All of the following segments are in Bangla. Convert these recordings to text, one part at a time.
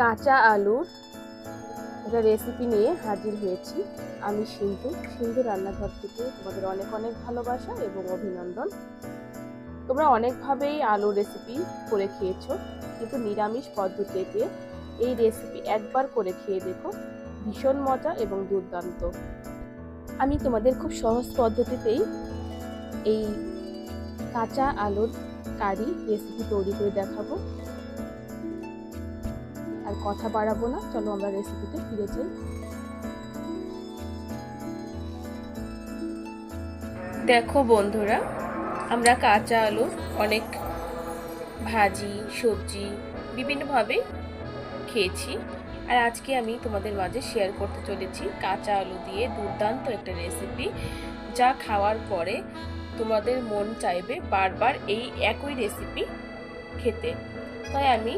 কাঁচা আলুর একটা রেসিপি নিয়ে হাজির হয়েছি। আমি সিন্ধু রান্নাঘর থেকে তোমাদের অনেক অনেক ভালোবাসা এবং অভিনন্দন। তোমরা অনেকভাবেই আলুর রেসিপি করে খেয়েছো, কিন্তু নিরামিষ পদ্ধতিতে এই রেসিপি একবার করে খেয়ে দেখো, ভীষণ মজা এবং দুর্দান্ত। আমি তোমাদের খুব সহজ পদ্ধতিতেই এই কাঁচা আলুর কারি রেসিপি তৈরি করে দেখাবো। আর কথা বাড়াবো না, চলো আমরা রেসিপিতে ফিরে যাই। দেখো বন্ধুরা, আমরা কাঁচা আলু অনেক ভাজি, সবজি বিভিন্নভাবে খেয়েছি, আর আজকে আমি তোমাদের মাঝে শেয়ার করতে চলেছি কাঁচা আলু দিয়ে দুর্দান্ত একটা রেসিপি, যা খাওয়ার পরে তোমাদের মন চাইবে বারবার এই একই রেসিপি খেতে। তাই আমি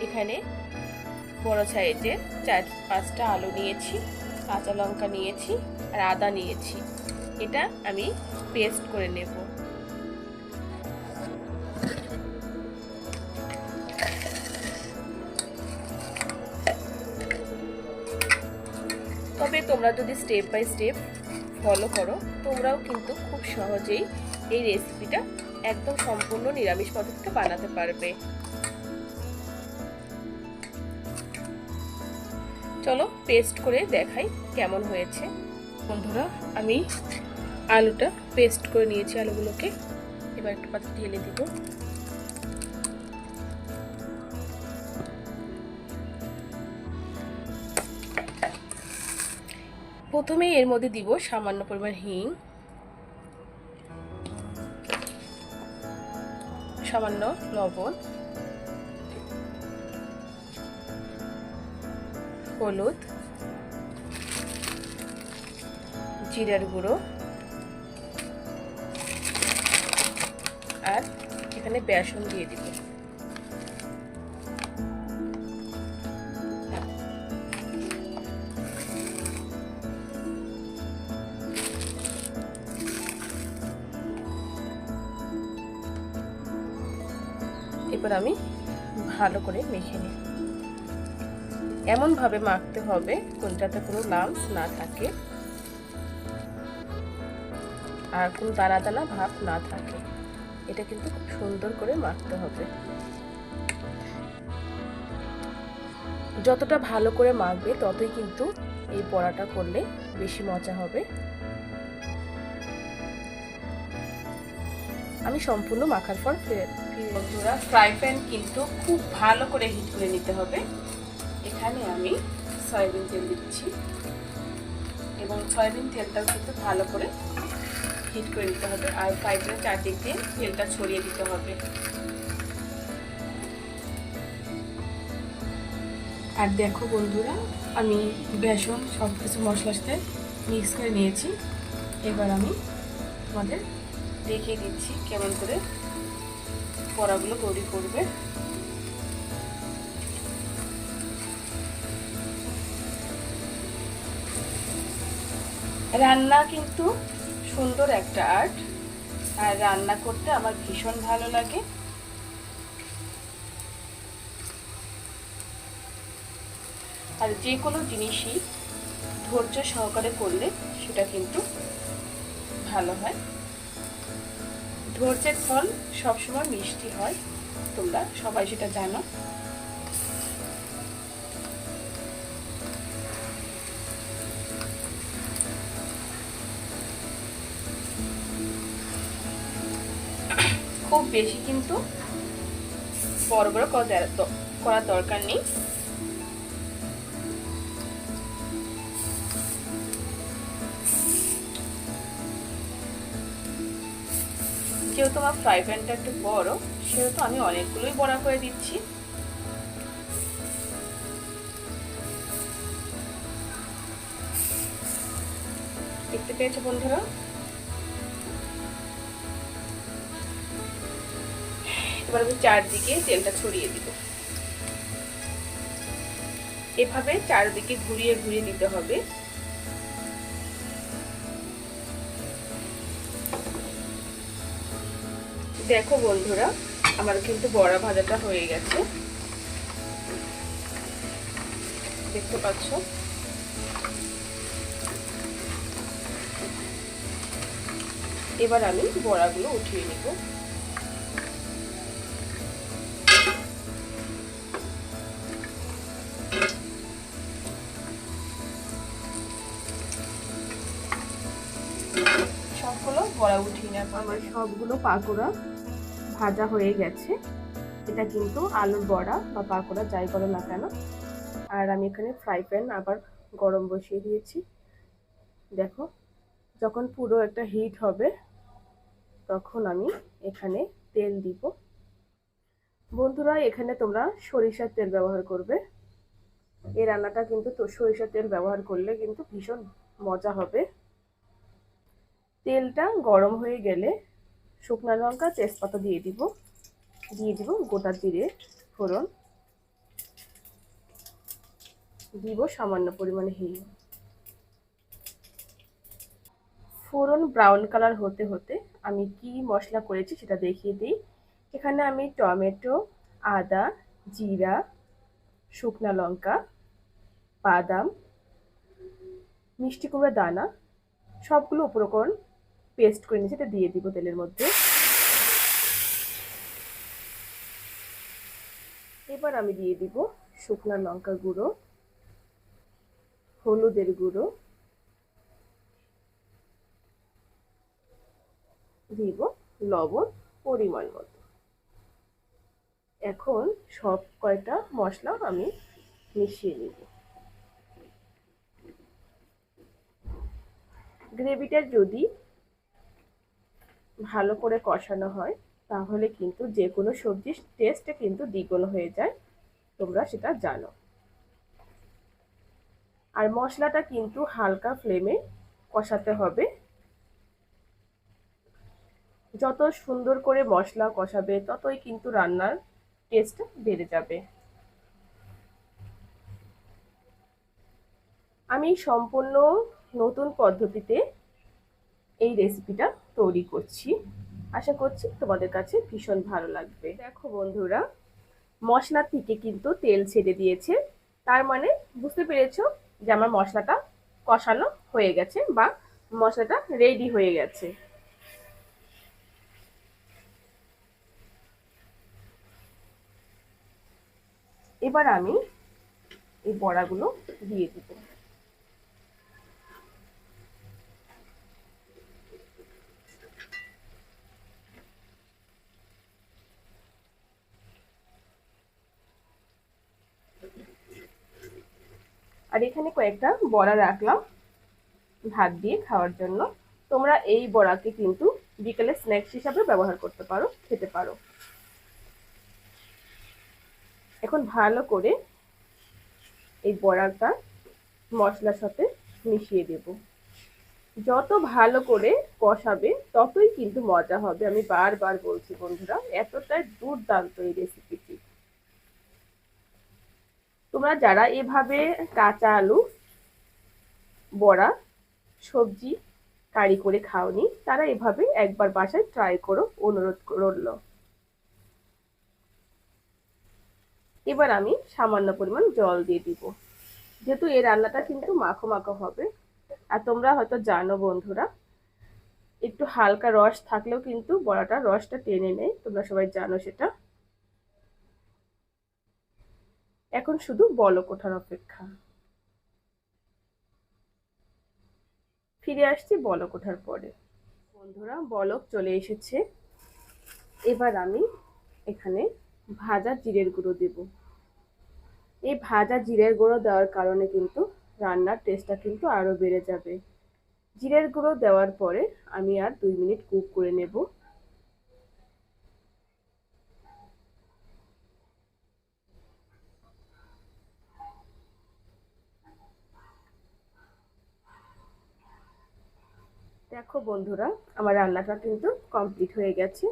এখানে বড় সাইজের 4-5টা আলু নিয়েছি, কাঁচা লঙ্কা নিয়েছি আর আদা নিয়েছি। এটা আমি পেস্ট করে নেব। তবে তোমরা যদি স্টেপ বাই স্টেপ ফলো করো, তোমরাও কিন্তু খুব সহজেই এই রেসিপিটা একদম সম্পূর্ণ নিরামিষ পদ্ধতিতে বানাতে পারবে। চলো পেস্ট করে দেখাই কেমন হয়েছে। বন্ধুরা, আমি আলুটা পেস্ট করে নিয়েছি। আলুগুলোকে এবার একটু পাত্রে ঢেলে দিব। প্রথমে এর মধ্যে দিব সামান্য পরিমাণ হিং, সামান্য লবণ, হলুদ, জিরার গুঁড়ো, আর এখানে বেসন দিয়ে দিব। এবার আমি ভালো করে মেখে নিই। এমনভাবে মাখতে হবে কোনটাতে কোনো লাম্পস না থাকে আর কোনো দানা দানা ভাব না থাকে। এটা কিন্তু খুব সুন্দর করে মাখতে হবে। যতটা ভালো করে মাখবে ততই কিন্তু এই বড়াটা করলে বেশি মজা হবে। আমি সম্পূর্ণ মাখার পর বন্ধুরা, ফ্রাই প্যান কিন্তু খুব ভালো করে হিট করে নিতে হবে। এখানে আমি সয়াবিন তেল দিচ্ছি এবং সয়াবিন তেলটাও কিন্তু ভালো করে হিট করে নিতে হবে, আর ফ্রাই প্যানের চারদিক দিয়ে তেলটা ছড়িয়ে দিতে হবে। আর দেখো বন্ধুরা, আমি বেসন সব কিছু মশলার সাথে মিক্স করে নিয়েছি। এবার আমি তোমাদের দেখিয়ে দিচ্ছি কেমন করে বড়াগুলো তৈরি করবে। রান্না কিন্তু সুন্দর একটা আর্ট, আর রান্না করতে আমার ভীষণ ভালো লাগে। আর যে কোনো জিনিসই ধৈর্য সহকারে করলে সেটা কিন্তু ভালো হয়। ধৈর্যের ফল সবসময় মিষ্টি হয়, তোমরা সবাই সেটা জানো। খুব বেশি কিন্তু বড় বড় করার দরকার নেই। যেহেতু আমার ফ্রাই প্যানটা একটু বড়, সেহেতু আমি অনেকগুলোই বড়া করে দিচ্ছি। দেখতে পেয়েছো বন্ধুরা? এবার আমি চারদিকে তেলটা ছড়িয়ে দিব। এভাবে চারদিকে ঘুরিয়ে ঘুরিয়ে দিতে হবে। দেখো বন্ধুরা, আমার কিন্তু বড়া ভাজাটা হয়ে গেছে। দেখতে পাচ্ছ। এবার আমি বড়াগুলো উঠিয়ে নিব। সবগুলো বড়া উঠিয়ে নেব। আমার সবগুলো পাকোড়া ভাজা হয়ে গেছে। এটা কিন্তু আলুর বড়া বা পাকোড়া যাই করো না কেন। আর আমি এখানে ফ্রাই প্যান আবার গরম বসিয়ে দিয়েছি। দেখো, যখন পুরো একটা হিট হবে তখন আমি এখানে তেল দিব। বন্ধুরা, এখানে তোমরা সরিষার তেল ব্যবহার করবে। এই রান্নাটা কিন্তু সরিষার তেল ব্যবহার করলে কিন্তু ভীষণ মজা হবে। তেলটা গরম হয়ে গেলে শুকনো লঙ্কা, তেজপাতা দিয়ে দিব গোটা জিরে ফোড়ন, দিব সামান্য পরিমাণে হিং। ফোড়ন ব্রাউন কালার হতে হতে আমি কি মশলা করেছি সেটা দেখিয়ে দিই। এখানে আমি টমেটো, আদা, জিরা, শুকনো লঙ্কা, বাদাম, মিষ্টি কুমড়া দানা সবগুলো উপকরণ পেস্ট করে নিয়েছি, এটা দিয়ে দিব তেলের মধ্যে। এবার আমি দিয়ে দিব শুকনো লঙ্কা গুঁড়ো, হলুদের গুঁড়ো, দিব লবণ পরিমাণ মতো। এখন সব কয়টা মশলা আমি মিশিয়ে নিব। গ্রেভিটা যদি ভালো করে কষানো হয় তাহলে কিন্তু যে কোনো সবজির টেস্ট কিন্তু দ্বিগুণ হয়ে যায়, তোমরা সেটা জানো। আর মশলাটা কিন্তু হালকা ফ্লেমে কষাতে হবে। যত সুন্দর করে মশলা কষাবে ততই কিন্তু রান্নার টেস্ট বেড়ে যাবে। আমি সম্পূর্ণ নতুন পদ্ধতিতে এই রেসিপিটা তৈরি করছি। আশা করছি তোমাদের কাছে ভীষণ ভালো লাগবে। দেখো বন্ধুরা, মশলা থেকে কিন্তু তেল ছেড়ে দিয়েছে, তার মানে বুঝতে পেরেছো যে আমার মশলাটা কষানো হয়ে গেছে বা মশলাটা রেডি হয়ে গেছে। এবার আমি এই বড়াগুলো দিয়ে দিব। আর এখানে কয়েকটা বড়া রাখলাম ভাত দিয়ে খাওয়ার জন্য। তোমরা এই বড়াকে কিন্তু বিকেলে স্ন্যাক্স হিসাবে ব্যবহার করতে পারো, খেতে পারো। এখন ভালো করে এই বড়াটা মশলার সাথে মিশিয়ে দেব। যত ভালো করে কষাবে ততই কিন্তু মজা হবে। আমি বারবার বলছি বন্ধুরা, এতটাই দুর্দান্ত এই রেসিপিটি। তোমরা যারা এভাবে কাঁচা আলু বড়া সবজি কারি করে খাওনি, তারা এভাবে একবার বাসায় ট্রাই করো, অনুরোধ করল। এবার আমি সামান্য পরিমাণ জল দিয়ে দিব, যেহেতু এই রান্নাটা কিন্তু মাখো মাখো হবে। আর তোমরা হয়তো জানো বন্ধুরা, একটু হালকা রস থাকলেও কিন্তু বড়াটা রসটা টেনে নেয়, তোমরা সবাই জানো সেটা। এখন শুধু বলক ওঠার অপেক্ষা। ফিরে আসছি বলক ওঠার পরে। বন্ধুরা, বলক চলে এসেছে। এবার আমি এখানে ভাজা জিরের গুঁড়ো দেব। এই ভাজা জিরের গুঁড়ো দেওয়ার কারণে কিন্তু রান্নার টেস্টটা কিন্তু আরো বেড়ে যাবে। জিরের গুঁড়ো দেওয়ার পরে আমি আর 2 মিনিট কুক করে নেব। দেখো বন্ধুরা, আমার রান্নাটা কিন্তু কমপ্লিট হয়ে গেছে।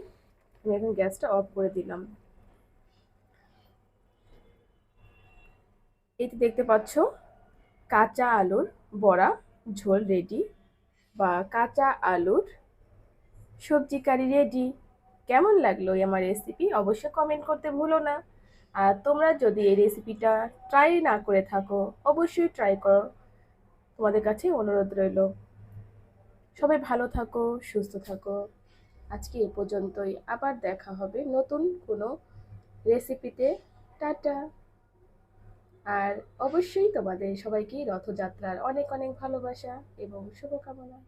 আমি এখন গ্যাসটা অফ করে দিলাম। এই তো দেখতে পাচ্ছ কাঁচা আলুর বড়া ঝোল রেডি, বা কাঁচা আলুর সবজি কারি রেডি। কেমন লাগলো আমার রেসিপি অবশ্যই কমেন্ট করতে ভুলো না। আর তোমরা যদি এই রেসিপিটা ট্রাই না করে থাকো, অবশ্যই ট্রাই করো, তোমাদের কাছে অনুরোধ রইল। সবাই ভালো থাকো, সুস্থ থাকো। আজকে এ পর্যন্তই, আবার দেখা হবে নতুন কোনো রেসিপিতে। টাটা। আর অবশ্যই তোমাদের সবাইকে রথযাত্রার অনেক অনেক ভালোবাসা এবং শুভকামনা।